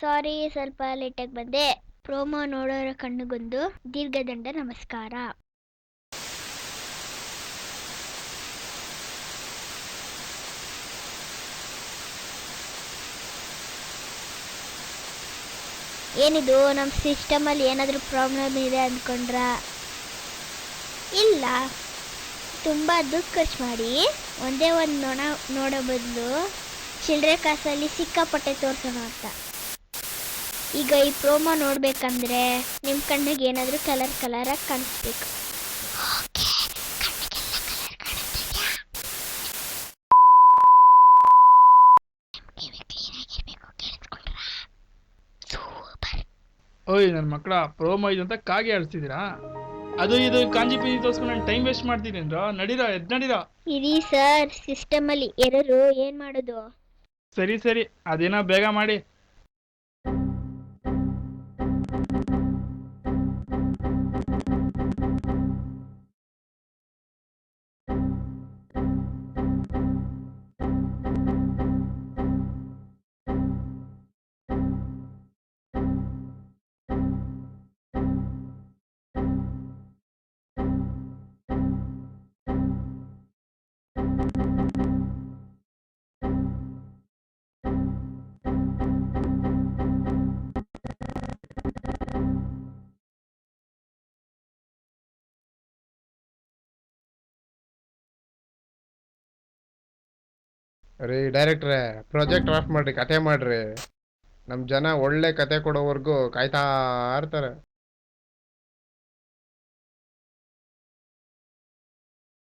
ಸಾರಿ, ಸ್ವಲ್ಪ ಲೇಟಾಗಿ ಬಂದೆ. ಪ್ರೋಮೋ ನೋಡೋರ ಕಣ್ಣಿಗೊಂದು ದೀರ್ಘದಂಡ ನಮಸ್ಕಾರ. ಏನಿದು, ನಮ್ಮ ಸಿಸ್ಟಮಲ್ಲಿ ಏನಾದರೂ ಪ್ರಾಬ್ಲಮ್ ಇದೆ ಅಂದ್ಕೊಂಡ್ರಾ? ಇಲ್ಲ, ತುಂಬ ದುಡ್ಡು ಖರ್ಚು ಮಾಡಿ ಒಂದೇ ಒಂದು ನೋಡೋ ಬದಲು ಚಿಲ್ಲರೆ ಕಾಸಲ್ಲಿ ಸಿಕ್ಕಾಪಟ್ಟೆ ತೋರಿಸೋಣ ಅಂತ. ಈಗ ಈ ಪ್ರೋಮೋ ನೋಡ್ಬೇಕಂದ್ರೆ ನಿಮ್ಮ ಕಣ್ಣಿಗೆ ಏನಾದರೂ ಕಲರಾಗಿ ಕಾಣಿಸ್ಬೇಕು. ಓಯ್ ನನ್ನ ಮಕ್ಕಳ, ಪ್ರೋಮೋ ಇದು ಅಂತ ಕಾಗೆ ಆಡ್ತಿದ್ದೀರಾ? ಅದು ಇದು ಕಾಂಜಿ ಪಿಂಜಿ ತೋರಿಸ್ಕೊಂಡು ನಾನು ಟೈಮ್ ವೇಸ್ಟ್ ಮಾಡ್ತೀನಿ ಅಂದ್ರ ನಡೀರಾ, ಎದ್ ನಡೀರಾ. ಇರಿ ಸರ್, ಸಿಸ್ಟಮಲ್ಲಿ ಎರರು, ಏನು ಮಾಡೋದು? ಸರಿ, ಅದೇನೋ ಬೇಗ ಮಾಡಿ. ರೀ ಡೈರೆಕ್ಟ್ರೆ, ಪ್ರಾಜೆಕ್ಟ್ ಆಫ್ ಮಾಡ್ರಿ, ಕತೆ ಮಾಡ್ರಿ. ನಮ್ಮ ಜನ ಒಳ್ಳೆ ಕತೆ ಕೊಡೋವರೆಗೂ ಕಾಯ್ತಾ ಇರ್ತಾರೆ.